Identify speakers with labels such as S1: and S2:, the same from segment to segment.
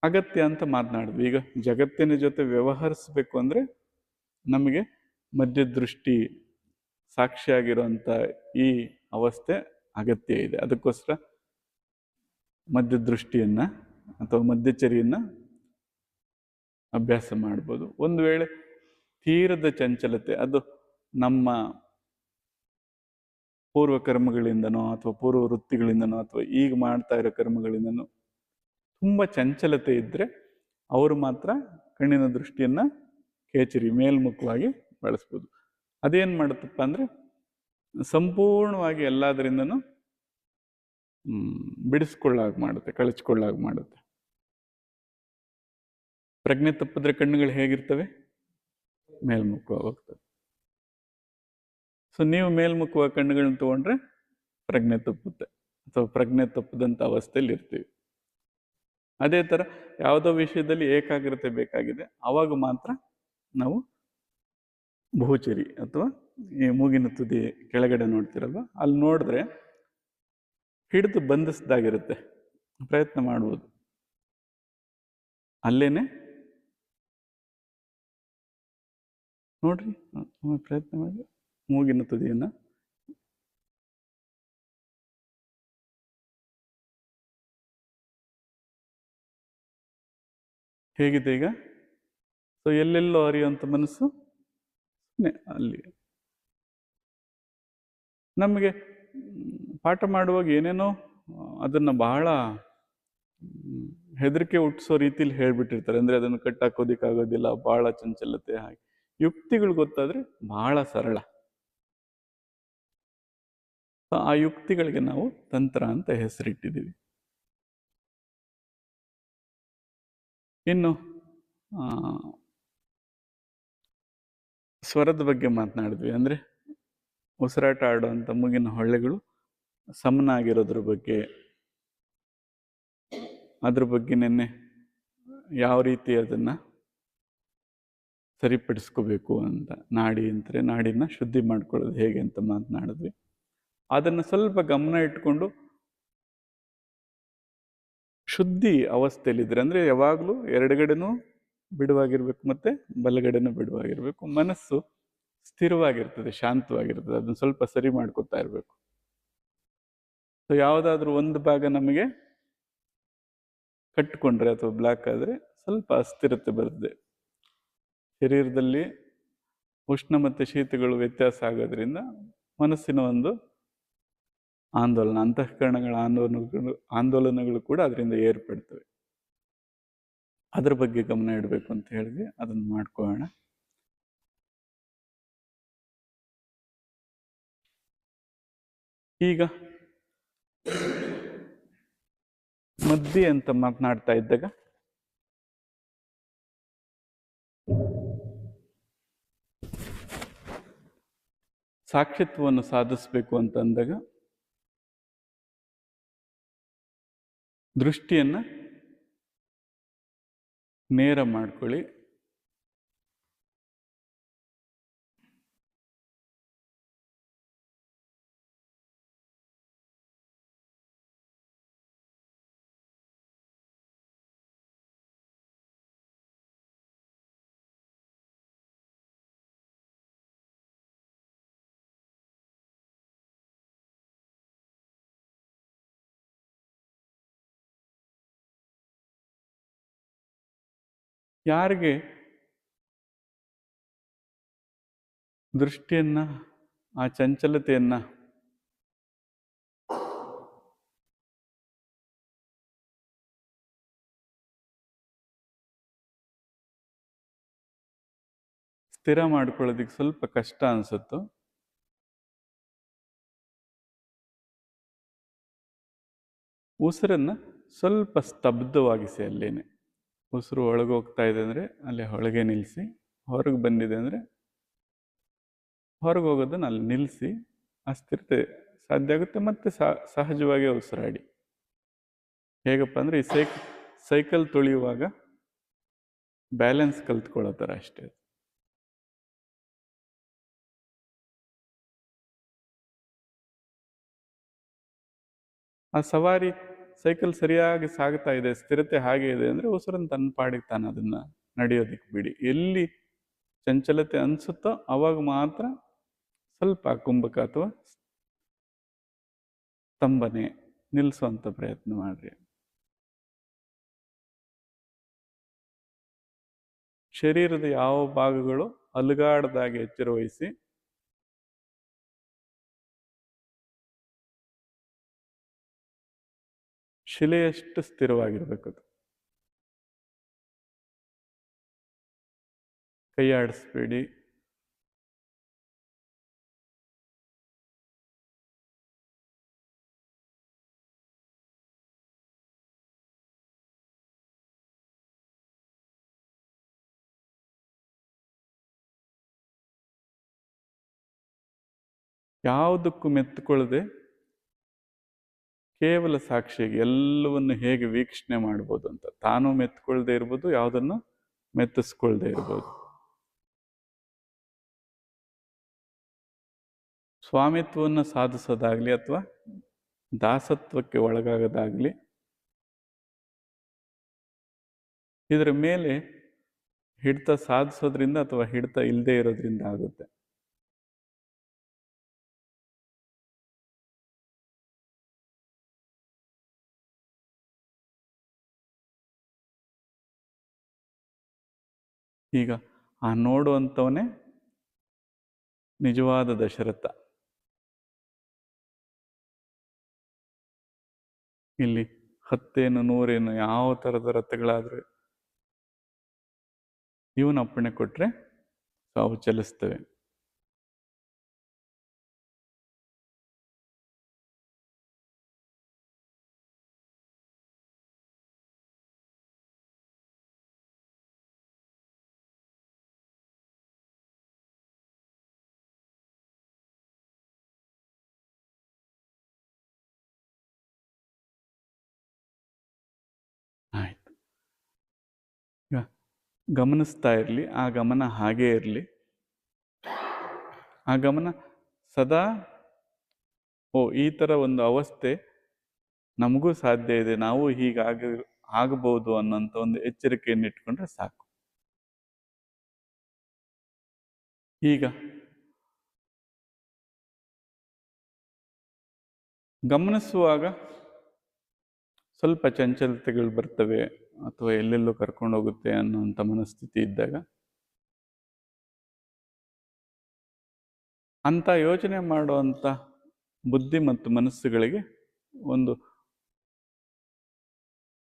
S1: ಅಗತ್ಯ ಅಂತ ಮಾತನಾಡಿದ್ವಿ. ಈಗ ಜಗತ್ತಿನ ಜೊತೆ ವ್ಯವಹರಿಸ್ಬೇಕು ಅಂದರೆ ನಮಗೆ ಮಧ್ಯದೃಷ್ಟಿ ಸಾಕ್ಷಿಯಾಗಿರುವಂಥ ಈ ಅವಸ್ಥೆ ಅಗತ್ಯ ಇದೆ. ಅದಕ್ಕೋಸ್ಕರ ಮಧ್ಯದೃಷ್ಟಿಯನ್ನು ಅಥವಾ ಮಧ್ಯಚರಿಯನ್ನು ಅಭ್ಯಾಸ ಮಾಡ್ಬೋದು. ಒಂದು ವೇಳೆ ತೀರದ ಚಂಚಲತೆ, ಅದು ನಮ್ಮ ಪೂರ್ವ ಕರ್ಮಗಳಿಂದನೋ ಅಥವಾ ಪೂರ್ವ ವೃತ್ತಿಗಳಿಂದನೋ ಅಥವಾ ಈಗ ಮಾಡ್ತಾ ಇರೋ ಕರ್ಮಗಳಿಂದನೋ ತುಂಬ ಚಂಚಲತೆ ಇದ್ದರೆ ಅವರು ಮಾತ್ರ ಕಣ್ಣಿನ ದೃಷ್ಟಿಯನ್ನು ಕೇಚರಿ ಮೇಲ್ಮುಖವಾಗಿ ಬಳಸ್ಬೋದು. ಅದೇನು ಮಾಡುತ್ತಪ್ಪ ಅಂದರೆ ಸಂಪೂರ್ಣವಾಗಿ ಎಲ್ಲದರಿಂದನೂ ಬಿಡಿಸ್ಕೊಳ್ಳಾಗ ಮಾಡುತ್ತೆ, ಕಳಚ್ಕೊಳ್ಳಾಗ ಮಾಡುತ್ತೆ. ಪ್ರಜ್ಞೆ ತಪ್ಪಿದ್ರೆ ಕಣ್ಣುಗಳು ಹೇಗಿರ್ತವೆ? ಮೇಲ್ಮುಖವಾಗಿ ಹೋಗ್ತವೆ. ಸೊ ನೀವು ಮೇಲ್ಮುಖವಾಗಿ ಕಣ್ಣುಗಳನ್ನ ತಗೊಂಡ್ರೆ ಪ್ರಜ್ಞೆ ತಪ್ಪುತ್ತೆ ಅಥವಾ ಪ್ರಜ್ಞೆ ತಪ್ಪದಂಥ ಅವಸ್ಥೆಯಲ್ಲಿ ಇರ್ತೀವಿ. ಅದೇ ಥರ ಯಾವುದೋ ವಿಷಯದಲ್ಲಿ ಏಕಾಗ್ರತೆ ಬೇಕಾಗಿದೆ, ಆವಾಗ ಮಾತ್ರ ನಾವು ಬಹುಚರಿ ಅಥವಾ ಈ ಮೂಗಿನ ತುದಿ ಕೆಳಗಡೆ ನೋಡ್ತಿರಲ್ವ, ಅಲ್ಲಿ ನೋಡಿದ್ರೆ ಹಿಡಿದು ಬಂಧಿಸ್ದಾಗಿರುತ್ತೆ, ಪ್ರಯತ್ನ ಮಾಡ್ಬೋದು. ಅಲ್ಲೇನೆ ನೋಡ್ರಿ, ಪ್ರಯತ್ನ ಮಾಡಿ ಮೂಗಿನ ತುದಿಯನ್ನು ಹೇಗಿದೆ ಈಗ? ಸೊ ಎಲ್ಲೆಲ್ಲೋ ಅರಿಯುವಂಥ ಮನಸ್ಸು ಅಲ್ಲಿ. ನಮಗೆ ಪಾಠ ಮಾಡುವಾಗ ಏನೇನೋ ಅದನ್ನು ಬಹಳ ಹೆದರಿಕೆ ಹುಟ್ಟಿಸೋ ರೀತಿಲಿ ಹೇಳ್ಬಿಟ್ಟಿರ್ತಾರೆ. ಅಂದರೆ ಅದನ್ನು ಕಟ್ಟಾಕೋದಿಕ್ಕಾಗೋದಿಲ್ಲ, ಭಾಳ ಚಂಚಲತೆ, ಹಾಗೆ ಯುಕ್ತಿಗಳು ಗೊತ್ತಾದರೆ ಬಹಳ ಸರಳ. ಆ ಯುಕ್ತಿಗಳಿಗೆ ನಾವು ತಂತ್ರ ಅಂತ ಹೆಸರಿಟ್ಟಿದ್ದೀವಿ. ಇನ್ನು ಸ್ವರದ ಬಗ್ಗೆ ಮಾತನಾಡಿದ್ವಿ. ಅಂದರೆ ಉಸಿರಾಟ ಆಡುವಂಥ ಮೂಗಿನ ಹೊಳ್ಳೆಗಳು ಸಮನಾಗಿರೋದ್ರ ಬಗ್ಗೆ, ಅದ್ರ ಬಗ್ಗೆ ನೆನ್ನೆ ಯಾವ ರೀತಿ ಅದನ್ನು ಸರಿಪಡಿಸ್ಕೋಬೇಕು ಅಂತ, ನಾಡಿ ಅಂತಾರೆ, ನಾಡಿನ ಶುದ್ಧಿ ಮಾಡ್ಕೊಳ್ಳೋದು ಹೇಗೆ ಅಂತ ಮಾತನಾಡಿದ್ವಿ. ಅದನ್ನು ಸ್ವಲ್ಪ ಗಮನ ಇಟ್ಕೊಂಡು ಶುದ್ಧಿ ಅವಸ್ಥೆಯಲ್ಲಿದ್ದರೆ, ಅಂದರೆ ಯಾವಾಗಲೂ ಎಡಗಡೆನೂ ಬಿಡುವಾಗಿರ್ಬೇಕು ಮತ್ತು ಬಲಗಡೆನೂ ಬಿಡುವಾಗಿರಬೇಕು, ಮನಸ್ಸು ಸ್ಥಿರವಾಗಿರ್ತದೆ, ಶಾಂತವಾಗಿರ್ತದೆ, ಅದನ್ನು ಸ್ವಲ್ಪ ಸರಿ ಮಾಡ್ಕೊತಾ ಇರಬೇಕು. ಸೊ ಯಾವುದಾದ್ರೂ ಒಂದು ಭಾಗ ನಮಗೆ ಕಟ್ಟಿಕೊಂಡ್ರೆ ಅಥವಾ ಬ್ಲಾಕ್ ಆದರೆ ಸ್ವಲ್ಪ ಅಸ್ಥಿರತೆ ಬರ್ತದೆ. ಶರೀರದಲ್ಲಿ ಉಷ್ಣ ಮತ್ತು ಶೀತಗಳು ವ್ಯತ್ಯಾಸ ಆಗೋದ್ರಿಂದ ಮನಸ್ಸಿನ ಒಂದು ಆಂದೋಲನ, ಅಂತಃಕರಣಗಳ ಆಂದೋಲನಗಳು ಕೂಡ ಅದರಿಂದ ಏರ್ಪಡ್ತವೆ. ಅದ್ರ ಬಗ್ಗೆ ಗಮನ ಇಡಬೇಕು ಅಂತ ಹೇಳಿದ್ವಿ, ಅದನ್ನು ಮಾಡ್ಕೊಳ್ಳೋಣ. ಈಗ ಮಧ್ಯೆ ಅಂತ ಮಾತನಾಡ್ತಾ ಇದ್ದಾಗ ಸಾಕ್ಷಿತ್ವವನ್ನು ಸಾಧಿಸಬೇಕು ಅಂತ ಅಂದಾಗ ದೃಷ್ಟಿಯನ್ನು ನೇರ ಮಾಡ್ಕೊಳ್ಳಿ. ಯಾರಿಗೆ ದೃಷ್ಟಿಯನ್ನು, ಆ ಚಂಚಲತೆಯನ್ನು ಸ್ಥಿರ ಮಾಡ್ಕೊಳ್ಳೋದಕ್ಕೆ ಸ್ವಲ್ಪ ಕಷ್ಟ ಅನಿಸುತ್ತೋ, ಉಸಿರನ್ನು ಸ್ವಲ್ಪ ಸ್ತಬ್ಧವಾಗಿಸಿ. ಅಲ್ಲೇನೆ ಉಸಿರು ಒಳಗೆ ಹೋಗ್ತಾ ಇದೆ ಅಂದರೆ ಅಲ್ಲಿ ಒಳಗೆ ನಿಲ್ಲಿಸಿ, ಹೊರಗೆ ಬಂದಿದೆ ಅಂದರೆ ಹೊರಗೆ ಹೋಗೋದನ್ನು ಅಲ್ಲಿ ನಿಲ್ಲಿಸಿ, ಅಸ್ಥಿರತೆ ಸಾಧ್ಯ ಆಗುತ್ತೆ. ಮತ್ತು ಸಹಜವಾಗಿ ಉಸಿರಾಡಿ. ಹೇಗಪ್ಪ ಅಂದರೆ ಈ ಸೈಕಲ್ ತುಳಿಯುವಾಗ ಬ್ಯಾಲೆನ್ಸ್ ಕಲ್ತ್ಕೊಳ್ಳೋ ಥರ ಅಷ್ಟೇ. ಆ ಸೈಕಲ್ ಸರಿಯಾಗಿ ಸಾಗ್ತಾ ಇದೆ, ಸ್ಥಿರತೆ ಹಾಗೆ ಇದೆ ಅಂದರೆ ಉಸಿರನ್ನು ತನ್ನ ಪಾಡಿಗೆ ತಾನು ಅದನ್ನು ನಡೆಯೋದಕ್ಕೆ ಬಿಡಿ. ಎಲ್ಲಿ ಚಂಚಲತೆ ಅನಿಸುತ್ತೋ ಅವಾಗ ಮಾತ್ರ ಸ್ವಲ್ಪ ಕುಂಭಕ ಅಥವಾ ಸ್ತಂಭನೆ ನಿಲ್ಲಿಸುವಂಥ ಪ್ರಯತ್ನ ಮಾಡ್ರಿ. ಶರೀರದ ಯಾವ ಭಾಗಗಳು ಅಲುಗಾಡದಾಗೆ ಎಚ್ಚರ ವಹಿಸಿ ಶಿಲೆಯಷ್ಟು ಸ್ಥಿರವಾಗಿರ್ಬೇಕು. ಅದು ಕೈ ಆಡಿಸ್ಬೇಡಿ. ಯಾವುದಕ್ಕೂ ಮೆತ್ತುಕೊಳ್ಳದೆ ಕೇವಲ ಸಾಕ್ಷಿಯಾಗಿ ಎಲ್ಲವನ್ನು ಹೇಗೆ ವೀಕ್ಷಣೆ ಮಾಡ್ಬೋದು ಅಂತ. ತಾನು ಮೆತ್ತುಕೊಳ್ಳದೆ ಇರ್ಬೋದು, ಯಾವುದನ್ನು ಮೆತ್ತಿಸ್ಕೊಳ್ದೆ ಇರ್ಬೋದು. ಸ್ವಾಮಿತ್ವವನ್ನು ಸಾಧಿಸೋದಾಗ್ಲಿ ಅಥವಾ ದಾಸತ್ವಕ್ಕೆ ಒಳಗಾಗೋದಾಗ್ಲಿ ಇದರ ಮೇಲೆ ಹಿಡಿತ ಸಾಧಿಸೋದ್ರಿಂದ ಅಥವಾ ಹಿಡಿತ ಇಲ್ಲದೆ ಇರೋದ್ರಿಂದ ಆಗುತ್ತೆ. ಈಗ ಆ ನೋಡುವಂಥವನೇ ನಿಜವಾದ ದಶರಥ. ಇಲ್ಲಿ 10 100 ಯಾವ ಥರದ ರಥಗಳಾದ್ರೆ ಇವನ ಅಪ್ಪಣೆ ಕೊಟ್ರೆ ಅವು ಚಲಿಸ್ತವೆ. ಆಯ್ತು, ಈಗ ಗಮನಿಸ್ತಾ ಇರಲಿ, ಆ ಗಮನ ಹಾಗೇ ಇರಲಿ. ಆ ಗಮನ ಸದಾ ಈ ಥರ ಒಂದು ಅವಸ್ಥೆ ನಮಗೂ ಸಾಧ್ಯ ಇದೆ, ನಾವು ಆಗಬಹುದು ಅನ್ನೋಂಥ ಒಂದು ಎಚ್ಚರಿಕೆಯನ್ನು ಇಟ್ಕೊಂಡ್ರೆ ಸಾಕು. ಈಗ ಗಮನಿಸುವಾಗ ಸ್ವಲ್ಪ ಚಂಚಲತೆಗಳು ಬರ್ತವೆ ಅಥವಾ ಎಲ್ಲೆಲ್ಲೋ ಕರ್ಕೊಂಡು ಹೋಗುತ್ತೆ ಅನ್ನೋಂಥ ಮನಸ್ಥಿತಿ ಇದ್ದಾಗ ಅಂಥ ಯೋಚನೆ ಮಾಡುವಂಥ ಬುದ್ಧಿ ಮತ್ತು ಮನಸ್ಸುಗಳಿಗೆ ಒಂದು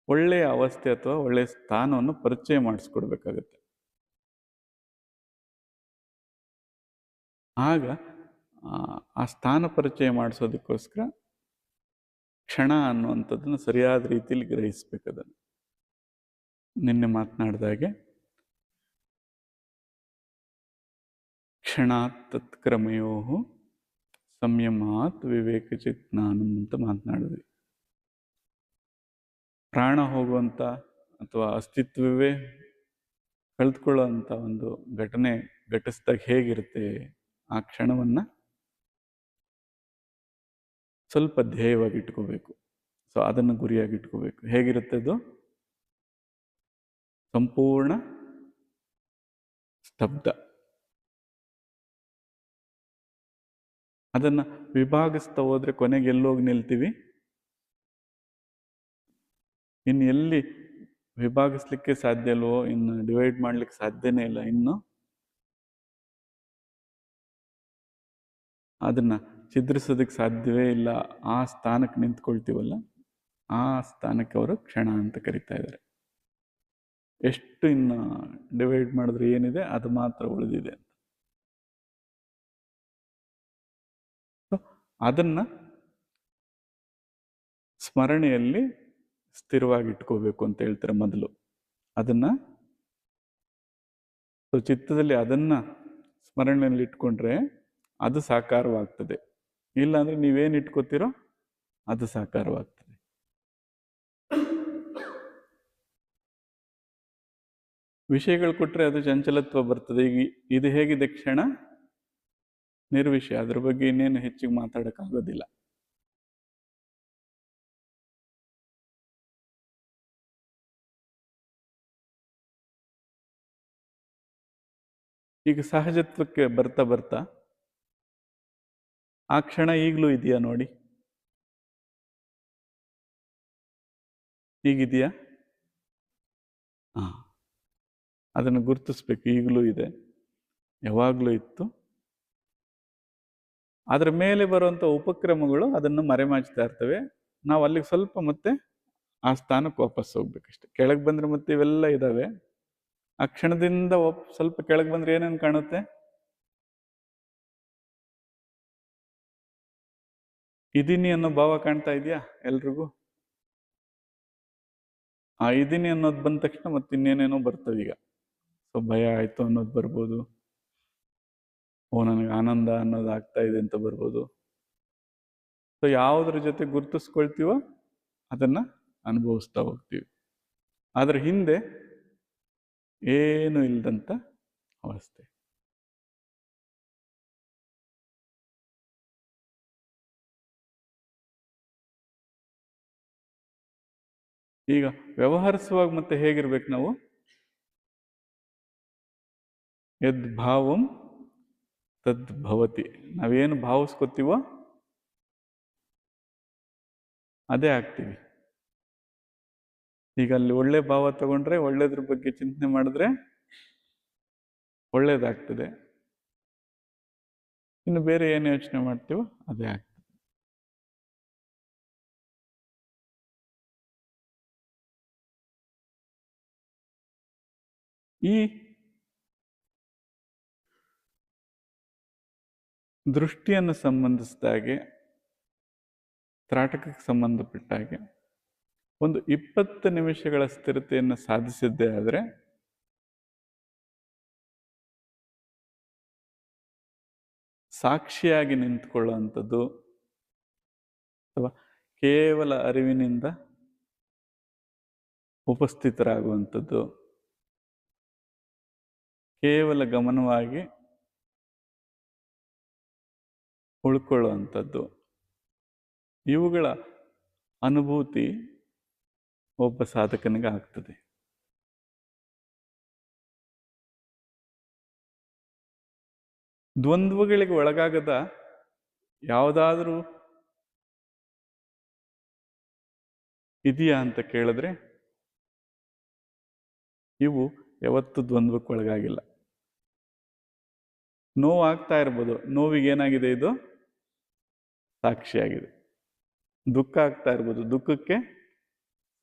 S1: ಒಳ್ಳೆಯ ಅವಸ್ಥೆ ಅಥವಾ ಒಳ್ಳೆಯ ಸ್ಥಾನವನ್ನು ಪರಿಚಯ ಮಾಡಿಸ್ಕೊಡ್ಬೇಕಾಗತ್ತೆ. ಆಗ ಆ ಸ್ಥಾನ ಪರಿಚಯ ಮಾಡಿಸೋದಕ್ಕೋಸ್ಕರ ಕ್ಷಣ ಅನ್ನುವಂಥದ್ದನ್ನು ಸರಿಯಾದ ರೀತಿಯಲ್ಲಿ ಗ್ರಹಿಸ್ಬೇಕದನ್ನು. ನಿನ್ನೆ ಮಾತನಾಡಿದಾಗೆ ಕ್ಷಣಾತ್ ತತ್ಕ್ರಮಯೋ ಸಂಯಮಾತ್ ವಿವೇಕಚಿತ್ ಜ್ಞಾನಂ ಅಂತ ಮಾತನಾಡಿದ್ವಿ. ಪ್ರಾಣ ಹೋಗುವಂಥ ಅಥವಾ ಅಸ್ತಿತ್ವವೇ ಕಳೆದುಕೊಳ್ಳುವಂಥ ಒಂದು ಘಟನೆ ಘಟಿಸಿದಾಗ ಹೇಗಿರುತ್ತೆ, ಆ ಕ್ಷಣವನ್ನು ಸ್ವಲ್ಪ ಧ್ಯೇಯವಾಗಿ ಇಟ್ಕೋಬೇಕು. ಸೊ ಅದನ್ನು ಗುರಿಯಾಗಿ ಇಟ್ಕೋಬೇಕು. ಹೇಗಿರುತ್ತೆ ಅದು? ಸಂಪೂರ್ಣ ಸ್ತಬ್ಧ. ಅದನ್ನು ವಿಭಾಗಿಸ್ತಾ ಹೋದ್ರೆ ಕೊನೆಗೆ ಎಲ್ಲೋಗಿ ನಿಲ್ತೀವಿ? ಇನ್ನು ಎಲ್ಲಿ ವಿಭಾಗಿಸ್ಲಿಕ್ಕೆ ಸಾಧ್ಯ ಇಲ್ವೋ, ಇನ್ನು ಡಿವೈಡ್ ಮಾಡ್ಲಿಕ್ಕೆ ಸಾಧ್ಯನೇ ಇಲ್ಲ, ಇನ್ನು ಅದನ್ನ ಛಿದ್ರಿಸೋದಕ್ಕೆ ಸಾಧ್ಯವೇ ಇಲ್ಲ, ಆ ಸ್ಥಾನಕ್ಕೆ ನಿಂತ್ಕೊಳ್ತೀವಲ್ಲ, ಆ ಸ್ಥಾನಕ್ಕೆ ಅವರು ಕ್ಷಣ ಅಂತ ಕರಿತಾ ಇದ್ದಾರೆ. ಎಷ್ಟು ಇನ್ನು ಡಿವೈಡ್ ಮಾಡಿದ್ರೆ ಏನಿದೆ ಅದು ಮಾತ್ರ ಉಳಿದಿದೆ ಅಂತ. ಅದನ್ನ ಸ್ಮರಣೆಯಲ್ಲಿ ಸ್ಥಿರವಾಗಿ ಇಟ್ಕೋಬೇಕು ಅಂತ ಹೇಳ್ತಾರೆ ಮೊದಲು. ಅದನ್ನ ಚಿತ್ತದಲ್ಲಿ ಅದನ್ನ ಸ್ಮರಣೆಯಲ್ಲಿ ಇಟ್ಕೊಂಡ್ರೆ ಅದು ಸಾಕಾರವಾಗ್ತದೆ. ಇಲ್ಲಾಂದ್ರೆ ನೀವೇನು ಇಟ್ಕೋತೀರೋ ಅದು ಸಾಕಾರವಾಗ್ತದೆ. ವಿಷಯಗಳು ಕೊಟ್ಟರೆ ಅದು ಚಂಚಲತ್ವ ಬರ್ತದೆ. ಈಗ ಇದು ಹೇಗಿದೆ? ಕ್ಷಣ ನಿರ್ವಿಷಯ, ಅದ್ರ ಬಗ್ಗೆ ಇನ್ನೇನು ಹೆಚ್ಚಿಗೆ ಮಾತಾಡೋಕ್ಕಾಗೋದಿಲ್ಲ. ಈಗ ಸಹಜತ್ವಕ್ಕೆ ಬರ್ತಾ ಬರ್ತಾ ಆ ಕ್ಷಣ ಈಗಲೂ ಇದೆಯಾ ನೋಡಿ, ಈಗಿದೆಯಾ? ಅದನ್ನು ಗುರುತಿಸ್ಬೇಕು. ಈಗಲೂ ಇದೆ, ಯಾವಾಗಲೂ ಇತ್ತು. ಅದರ ಮೇಲೆ ಬರುವಂಥ ಉಪಕ್ರಮಗಳು ಅದನ್ನು ಮರೆಮಾಚ್ತಾ ಇರ್ತವೆ. ನಾವು ಅಲ್ಲಿಗೆ ಸ್ವಲ್ಪ ಮತ್ತೆ ಆ ಸ್ಥಾನಕ್ಕೆ ವಾಪಸ್ ಹೋಗ್ಬೇಕಷ್ಟೆ. ಕೆಳಗೆ ಬಂದರೆ ಮತ್ತೆ ಇವೆಲ್ಲ ಇದ್ದಾವೆ. ಆ ಕ್ಷಣದಿಂದ ಸ್ವಲ್ಪ ಕೆಳಗೆ ಬಂದರೆ ಏನೇನು ಕಾಣುತ್ತೆ? ಇದೀನಿ ಅನ್ನೋ ಭಾವ ಕಾಣ್ತಾ ಇದೆಯಾ ಎಲ್ರಿಗೂ? ಆ ಇದೀನಿ ಅನ್ನೋದು ಬಂದ ತಕ್ಷಣ ಮತ್ತೆ ಇನ್ನೇನೇನೋ ಬರ್ತವೆ. ಈಗ ಸೊ ಭಯ ಆಯ್ತು ಅನ್ನೋದು ಬರ್ಬೋದು, ಓ ನನಗೆ ಆನಂದ ಅನ್ನೋದು ಆಗ್ತಾ ಇದೆ ಅಂತ ಬರ್ಬೋದು. ಸೊ ಯಾವುದ್ರ ಜೊತೆ ಗುರುತಿಸ್ಕೊಳ್ತೀವೋ ಅದನ್ನ ಅನುಭವಿಸ್ತಾ ಹೋಗ್ತೀವಿ. ಅದ್ರ ಹಿಂದೆ ಏನು ಇಲ್ಲದಂತ ಅವಸ್ಥೆ. ಈಗ ವ್ಯವಹರಿಸುವಾಗ ಮತ್ತೆ ಹೇಗಿರ್ಬೇಕು ನಾವು? ಯದ್ ಭಾವಂ ತದ್ ಭವತಿ. ನಾವೇನು ಭಾವಿಸ್ಕೊತೀವೋ ಅದೇ ಆಗ್ತೀವಿ. ಈಗ ಅಲ್ಲಿ ಒಳ್ಳೆ ಭಾವ ತಗೊಂಡ್ರೆ, ಒಳ್ಳೇದ್ರ ಬಗ್ಗೆ ಚಿಂತನೆ ಮಾಡಿದ್ರೆ ಒಳ್ಳೇದಾಗ್ತದೆ. ಇನ್ನು ಬೇರೆ ಏನು ಯೋಚನೆ ಮಾಡ್ತೀವೋ ಅದೇ ಆಗ್ತದೆ. ಈ ದೃಷ್ಟಿಯನ್ನು ಸಂಬಂಧಿಸಿದ ಹಾಗೆ, ತ್ರಾಟಕಕ್ಕೆ ಸಂಬಂಧಪಟ್ಟ ಹಾಗೆ ಒಂದು 20 ನಿಮಿಷಗಳ ಸ್ಥಿರತೆಯನ್ನು ಸಾಧಿಸಿದ್ದೇ ಆದರೆ ಸಾಕ್ಷಿಯಾಗಿ ನಿಂತ್ಕೊಳ್ಳುವಂಥದ್ದು ಅಥವಾ ಕೇವಲ ಅರಿವಿನಿಂದ ಉಪಸ್ಥಿತರಾಗುವಂಥದ್ದು, ಕೇವಲ ಗಮನವಾಗಿ ಉಳ್ಕೊಳ್ಳುವಂಥದ್ದು, ಇವುಗಳ ಅನುಭೂತಿ ಒಬ್ಬ ಸಾಧಕನಿಗೆ ಆಗ್ತದೆ. ದ್ವಂದ್ವಗಳಿಗೆ ಒಳಗಾಗದ ಯಾವುದಾದ್ರೂ ಇದೆಯಾ ಅಂತ ಕೇಳಿದ್ರೆ ಇವು ಯಾವತ್ತೂ ದ್ವಂದ್ವಕ್ಕೆ ಒಳಗಾಗಿಲ್ಲ. ನೋವು ಆಗ್ತಾ ಇರ್ಬೋದು, ನೋವಿಗೆ ಏನಾಗಿದೆ? ಇದು ಸಾಕ್ಷಿಯಾಗಿದೆ. ದುಃಖ ಆಗ್ತಾ ಇರ್ಬೋದು, ದುಃಖಕ್ಕೆ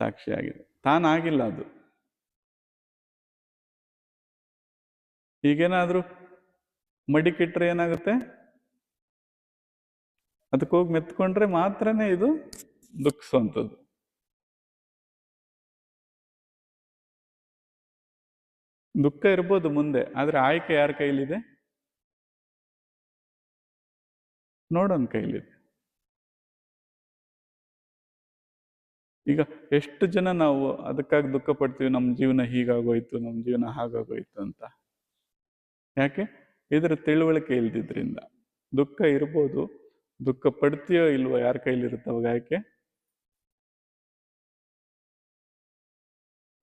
S1: ಸಾಕ್ಷಿಯಾಗಿದೆ. ತಾನಾಗಿಲ್ಲ ಅದು. ಈಗೇನಾದ್ರೂ ಮಡಿಕಿಟ್ರೆ ಏನಾಗುತ್ತೆ? ಅದಕ್ಕೆ ಹೋಗಿ ಮೆತ್ಕೊಂಡ್ರೆ ಮಾತ್ರನೇ ಇದು ದುಃಖಿಸುವಂಥದ್ದು. ದುಃಖ ಇರ್ಬೋದು ಮುಂದೆ, ಆದ್ರೆ ಆಯ್ಕೆ ಯಾರ ಕೈಲಿದೆ? ನೋಡೋನ್ ಕೈಲಿದೆ. ಈಗ ಎಷ್ಟು ಜನ ನಾವು ಅದಕ್ಕಾಗಿ ದುಃಖ ಪಡ್ತೀವಿ, ನಮ್ಮ ಜೀವನ ಹೀಗಾಗೋಯ್ತು, ನಮ್ಮ ಜೀವನ ಹಾಗಾಗೋಯ್ತು ಅಂತ. ಯಾಕೆ? ಇದರ ತಿಳುವಳಿಕೆ ಇಲ್ದಿದ್ರಿಂದ. ದುಃಖ ಇರ್ಬೋದು, ದುಃಖ ಪಡ್ತೀಯೋ ಇಲ್ವೋ ಯಾರ ಕೈಲಿರುತ್ತವಾಗ ಯಾಕೆ?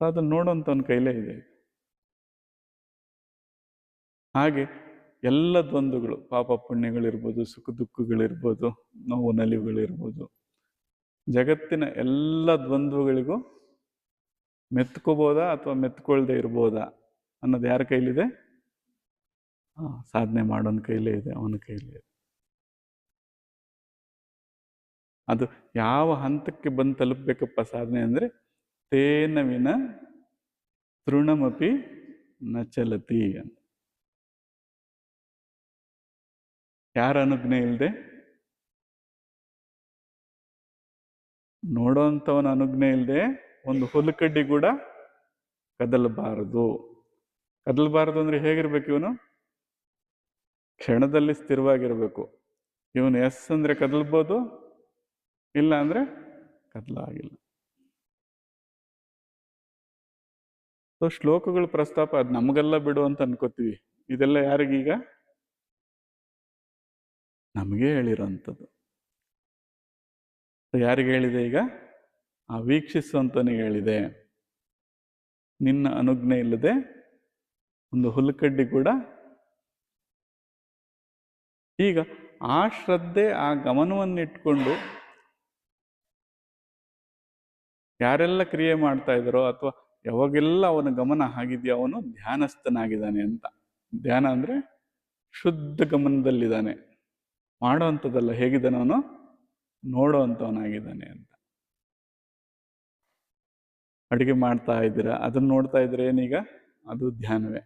S1: ಅದನ್ನ ನೋಡೋಂಥವನ ಕೈಲೇ ಇದೆ. ಹಾಗೆ ಎಲ್ಲ ದ್ವಂದ್ವಗಳು, ಪಾಪ ಪುಣ್ಯಗಳಿರ್ಬೋದು, ಸುಖ ದುಃಖಗಳಿರ್ಬೋದು, ನೋವು ನಲಿವುಗಳಿರ್ಬೋದು, ಜಗತ್ತಿನ ಎಲ್ಲ ದ್ವಂದ್ವಗಳಿಗೂ ಮೆತ್ಕೋಬೋದಾ ಅಥವಾ ಮೆತ್ಕೊಳ್ದೆ ಇರ್ಬೋದಾ ಅನ್ನೋದು ಯಾರ ಕೈಲಿದೆ? ಸಾಧನೆ ಮಾಡೋನ್ ಕೈಲೇ ಇದೆ, ಅವನ ಕೈಲೇ ಇದೆ. ಅದು ಯಾವ ಹಂತಕ್ಕೆ ಬಂದು ತಲುಪಬೇಕಪ್ಪ ಸಾಧನೆ ಅಂದ್ರೆ, ತೇನ ವಿನ ತೃಣಮಪಿ ನ ಚಲತಿ ಅಂತ. ಯಾರ ಅನುಜ್ಞೆ ಇಲ್ಲದೆ, ನೋಡೋಂಥವನ ಅನುಜ್ಞೆ ಇಲ್ಲದೆ ಒಂದು ಹುಲ್ಲುಕಡ್ಡಿ ಕೂಡ ಕದಲಬಾರದು. ಕದಲಬಾರದು ಅಂದ್ರೆ ಹೇಗಿರ್ಬೇಕು? ಇವನು ಕ್ಷಣದಲ್ಲಿ ಸ್ಥಿರವಾಗಿರ್ಬೇಕು. ಇವನು ಎಸ್ ಅಂದ್ರೆ ಕದಲ್ಬೋದು, ಇಲ್ಲ ಅಂದ್ರೆ ಕದಲಾಗಿಲ್ಲ. ಸೊ ಶ್ಲೋಕಗಳ ಪ್ರಸ್ತಾಪ ಅದು ನಮಗೆಲ್ಲ ಬಿಡು ಅಂತ ಅನ್ಕೋತೀವಿ. ಇದೆಲ್ಲ ಯಾರಿಗೀಗ? ನಮಗೆ ಹೇಳಿರೋಂಥದ್ದು. ಯಾರಿಗೆ ಹೇಳಿದೆ? ಈಗ ಆ ವೀಕ್ಷಿಸುವಂತನಿಗೆ ಹೇಳಿದೆ. ನಿನ್ನ ಅನುಜ್ಞೆ ಇಲ್ಲದೆ ಒಂದು ಹುಲ್ಲುಕಡ್ಡಿ ಕೂಡ ಈಗ ಆ ಶ್ರದ್ಧೆ, ಆ ಗಮನವನ್ನಿಟ್ಕೊಂಡು ಯಾರೆಲ್ಲ ಕ್ರಿಯೆ ಮಾಡ್ತಾ ಇದ್ದಾರೋ ಅಥವಾ ಯಾವಾಗೆಲ್ಲ ಅವನ ಗಮನ ಆಗಿದೆಯೋ ಅವನು ಧ್ಯಾನಸ್ಥನಾಗಿದ್ದಾನೆ ಅಂತ. ಧ್ಯಾನ ಅಂದ್ರೆ ಶುದ್ಧ ಗಮನದಲ್ಲಿದ್ದಾನೆ, ಮಾಡೋ ಅಂಥದ್ದಲ್ಲ, ಹೇಗಿದ್ದಾನೆ ಅವನು, ನೋಡೋ ಅಂಥವನಾಗಿದ್ದಾನೆ ಅಂತ. ಅಡುಗೆ ಮಾಡ್ತಾ ಇದ್ದೀರಾ, ಅದನ್ನ ನೋಡ್ತಾ ಇದ್ರೆ ಏನೀಗ, ಅದು ಧ್ಯಾನವೇ.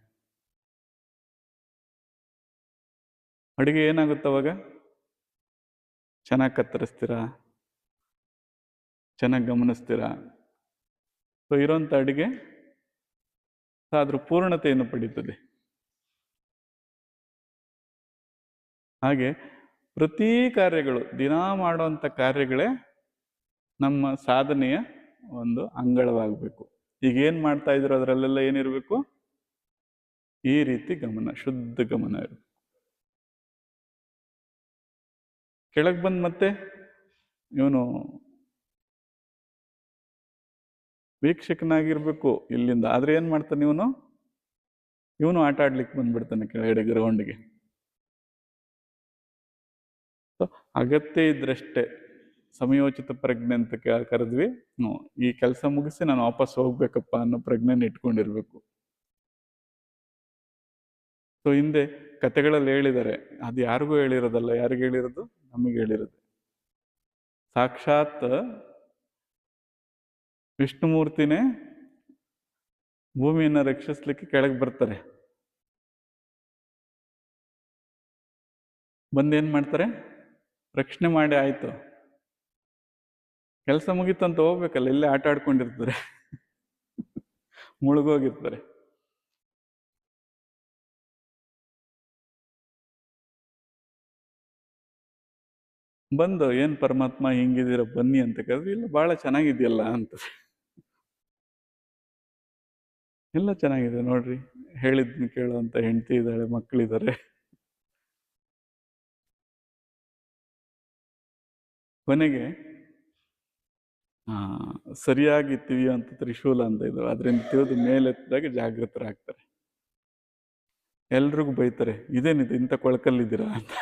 S1: ಅಡುಗೆ ಏನಾಗುತ್ತೆ ಅವಾಗ, ಚೆನ್ನಾಗಿ ಕತ್ತರಿಸ್ತೀರಾ, ಚೆನ್ನಾಗಿ ಗಮನಿಸ್ತೀರಾ. ಸೊ ಇರೋಂಥ ಅಡುಗೆ ಅದ್ರ ಪೂರ್ಣತೆಯನ್ನು ಪಡೀತದೆ. ಹಾಗೆ ಪ್ರತಿ ಕಾರ್ಯಗಳು, ದಿನಾ ಮಾಡುವಂಥ ಕಾರ್ಯಗಳೇ ನಮ್ಮ ಸಾಧನೆಯ ಒಂದು ಅಂಗಳವಾಗಬೇಕು. ಈಗ ಏನು ಮಾಡ್ತಾ ಇದ್ರು ಅದರಲ್ಲೆಲ್ಲ ಏನಿರಬೇಕು, ಈ ರೀತಿ ಗಮನ, ಶುದ್ಧ ಗಮನ ಇರಬೇಕು. ಕೆಳಗೆ ಬಂದು ಮತ್ತೆ ಇವನು ವೀಕ್ಷಕನಾಗಿರ್ಬೇಕು ಇಲ್ಲಿಂದ. ಆದ್ರೆ ಏನ್ ಮಾಡ್ತಾನೆ ಇವನು ಆಟ ಆಡ್ಲಿಕ್ಕೆ ಬಂದ್ಬಿಡ್ತಾನೆ ಕೆಳಗಡೆ ಗ್ರೌಂಡ್ಗೆ. ಅಗತ್ಯ ಇದ್ರಷ್ಟೇ ಸಮಯೋಚಿತ ಪ್ರಜ್ಞೆ ಅಂತ ಕರೆದ್ವಿ. ಈ ಕೆಲಸ ಮುಗಿಸಿ ನಾನು ವಾಪಸ್ ಹೋಗ್ಬೇಕಪ್ಪ ಅನ್ನೋ ಪ್ರಜ್ಞೆನ ಇಟ್ಕೊಂಡಿರ್ಬೇಕು. ಸೊ ಹಿಂದೆ ಕತೆಗಳಲ್ಲಿ ಹೇಳಿದ್ದಾರೆ, ಅದು ಯಾರಿಗೂ ಹೇಳಿರೋದಲ್ಲ. ಯಾರಿಗೆ ಹೇಳಿರೋದು, ನಮಗೆ ಹೇಳಿರೋದು. ಸಾಕ್ಷಾತ್ ವಿಷ್ಣುಮೂರ್ತಿನೇ ಭೂಮಿಯನ್ನ ರಕ್ಷಿಸ್ಲಿಕ್ಕೆ ಕೆಳಗೆ ಬರ್ತಾರೆ. ಬಂದೇನ್ ಮಾಡ್ತಾರೆ, ರಕ್ಷಣೆ ಮಾಡಿ ಆಯ್ತು, ಕೆಲಸ ಮುಗೀತಂತ ಹೋಗ್ಬೇಕಲ್ಲ, ಇಲ್ಲೇ ಆಟ ಆಡ್ಕೊಂಡಿರ್ತಾರೆ, ಮುಳುಗೋಗಿರ್ತಾರೆ. ಬಂದು ಏನ್ ಪರಮಾತ್ಮ ಹಿಂಗಿದ್ದೀರ ಬನ್ನಿ ಅಂತ ಕರೆದು, ಇಲ್ಲ ಬಹಳ ಚೆನ್ನಾಗಿದೆಯಲ್ಲ ಅಂತ. ಎಲ್ಲ ಚೆನ್ನಾಗಿದೆ ನೋಡ್ರಿ, ಹೇಳಿದ್ನ ಕೇಳುವಂತ ಹೆಂಡತಿ ಇದ್ದಾಳೆ, ಮಕ್ಕಳಿದ್ದಾರೆ. ಕೊನೆಗೆ ಸರಿಯಾಗಿ ತಿವಿಯುವಂತ ತ್ರಿಶೂಲ ಅಂತ ಇದ್ರು, ಅದರಿಂದ ತಿವಿದು ಮೇಲೆತ್ತಿದಾಗ ಜಾಗೃತರಾಗ್ತಾರೆ. ಎಲ್ರಿಗೂ ಬೈತಾರೆ, ಇದೇನಿದೆ ಇಂಥ ಕೊಳಕಲ್ಲಿದ್ದೀರಾ ಅಂತ.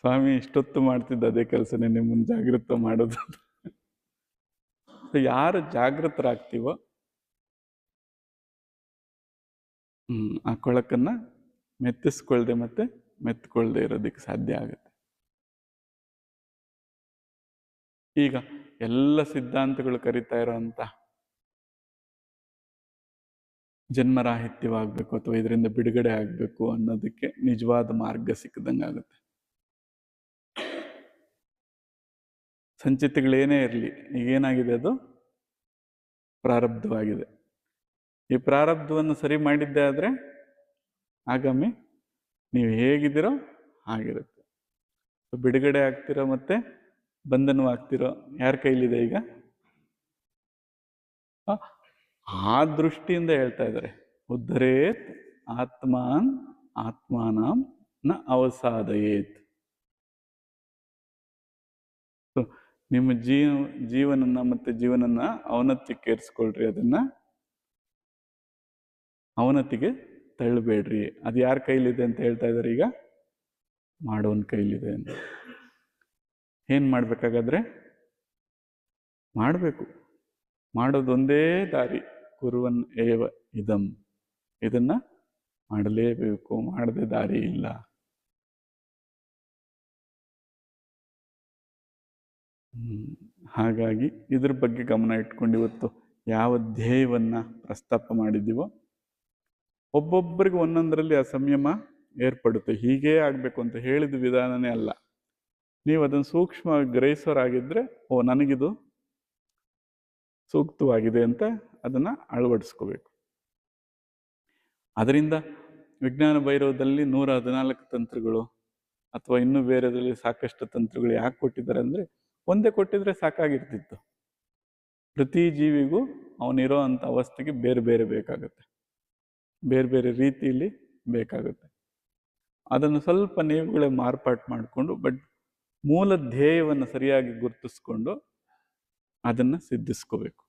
S1: ಸ್ವಾಮಿ ಇಷ್ಟೊತ್ತು ಮಾಡ್ತಿದ್ದ ಅದೇ ಕೆಲಸನೇ ನಿಮ್ಮನ್ನು ಜಾಗೃತ ಮಾಡೋದು. ಯಾರು ಜಾಗೃತರಾಗ್ತೀವೋ ಆ ಕೊಳಕನ್ನ ಮೆತ್ತಿಸ್ಕೊಳ್ದೆ ಮತ್ತೆ ಮೆತ್ಕೊಳ್ದೆ ಇರೋದಕ್ಕೆ ಸಾಧ್ಯ ಆಗುತ್ತೆ. ಈಗ ಎಲ್ಲ ಸಿದ್ಧಾಂತಗಳು ಕರಿತಾ ಇರೋಂಥ ಜನ್ಮರಾಹಿತ್ಯವಾಗಬೇಕು ಅಥವಾ ಇದರಿಂದ ಬಿಡುಗಡೆ ಆಗಬೇಕು ಅನ್ನೋದಕ್ಕೆ ನಿಜವಾದ ಮಾರ್ಗ ಸಿಕ್ಕದಂಗಾಗುತ್ತೆ. ಸಂಚಿತಗಳೇನೇ ಇರಲಿ, ಈಗೇನಾಗಿದೆ, ಅದು ಪ್ರಾರಬ್ಧವಾಗಿದೆ. ಈ ಪ್ರಾರಬ್ಧವನ್ನು ಸರಿ ಮಾಡಿದ್ದೆ ಆದರೆ ಆಗಾಮಿ ನೀವು ಹೇಗಿದ್ದೀರೋ ಹಾಗಿರುತ್ತೆ. ಬಿಡುಗಡೆ ಆಗ್ತಿರೋ ಮತ್ತೆ ಬಂಧನವಾಗ್ತಿರೋ ಯಾರ ಕೈಲಿದೆ ಈಗ? ಆ ದೃಷ್ಟಿಯಿಂದ ಹೇಳ್ತಾ ಇದ್ದಾರೆ, ಉದ್ಧರೇತ್ ಆತ್ಮಾನ್ ಆತ್ಮಾನಂ ನ ಅವಸಾದಯೇತ್. ನಿಮ್ಮ ಜೀವನನ್ನ ಮತ್ತೆ ಜೀವನನ್ನ ಅವನತಿಗೆ ಏರಿಸ್ಕೊಳ್ರಿ, ಅದನ್ನ ಅವನತಿಗೆ ತಳ್ಳಬೇಡ್ರಿ. ಅದು ಯಾರ ಕೈಲಿದೆ ಅಂತ ಹೇಳ್ತಾ ಇದ್ದಾರೆ ಈಗ? ಮಾಡೋನ್ ಕೈಲಿದೆ ಅಂತ. ಏನ್ ಮಾಡ್ಬೇಕಾಗಾದ್ರೆ? ಮಾಡಬೇಕು, ಮಾಡೋದೊಂದೇ ದಾರಿ. ಕುರುವನ್ ಏವ ಇದಂ, ಇದನ್ನ ಮಾಡಲೇಬೇಕು, ಮಾಡದೆ ದಾರಿ ಇಲ್ಲ. ಹಾಗಾಗಿ ಇದ್ರ ಬಗ್ಗೆ ಗಮನ ಇಟ್ಕೊಂಡು ಇವತ್ತು ಯಾವ ಧ್ಯೇಯವನ್ನ ಪ್ರಸ್ತಾಪ ಮಾಡಿದ್ದೀವೋ, ಒಬ್ಬೊಬ್ಬರಿಗೆ ಒಂದೊಂದರಲ್ಲಿ ಆ ಸಂಯಮ ಏರ್ಪಡುತ್ತೆ. ಹೀಗೇ ಆಗ್ಬೇಕು ಅಂತ ಹೇಳಿದ ವಿಧಾನನೇ ಅಲ್ಲ. ನೀವು ಅದನ್ನು ಸೂಕ್ಷ್ಮವಾಗಿ ಗ್ರಹಿಸೋರಾಗಿದ್ರೆ, ಓ ನನಗಿದು ಸೂಕ್ತವಾಗಿದೆ ಅಂತ ಅದನ್ನ ಅಳವಡಿಸ್ಕೋಬೇಕು. ಅದರಿಂದ ವಿಜ್ಞಾನ ಭೈರವದಲ್ಲಿ 114 ತಂತ್ರಗಳು ಅಥವಾ ಇನ್ನೂ ಬೇರೆದ್ರಲ್ಲಿ ಸಾಕಷ್ಟು ತಂತ್ರಗಳು ಯಾಕೆ ಕೊಟ್ಟಿದ್ದಾರೆ ಅಂದ್ರೆ, ಒಂದೇ ಕೊಟ್ಟಿದ್ರೆ ಸಾಕಾಗಿರ್ತಿತ್ತು. ಪ್ರತಿ ಜೀವಿಗೂ ಅವನಿರೋ ಅಂಥ ಅವಸ್ಥೆಗೆ ಬೇರೆ ಬೇರೆ ಬೇಕಾಗುತ್ತೆ, ಬೇರೆ ಬೇರೆ ರೀತಿಯಲ್ಲಿ ಬೇಕಾಗುತ್ತೆ. ಅದನ್ನು ಸ್ವಲ್ಪ ನೀವುಗಳೇ ಮಾರ್ಪಾಟು ಮಾಡಿಕೊಂಡು, ಬಟ್ ಮೂಲ ಧ್ಯೇಯವನ್ನು ಸರಿಯಾಗಿ ಗುರುತಿಸ್ಕೊಂಡು ಅದನ್ನು ಸಿದ್ಧಿಸ್ಕೋಬೇಕು.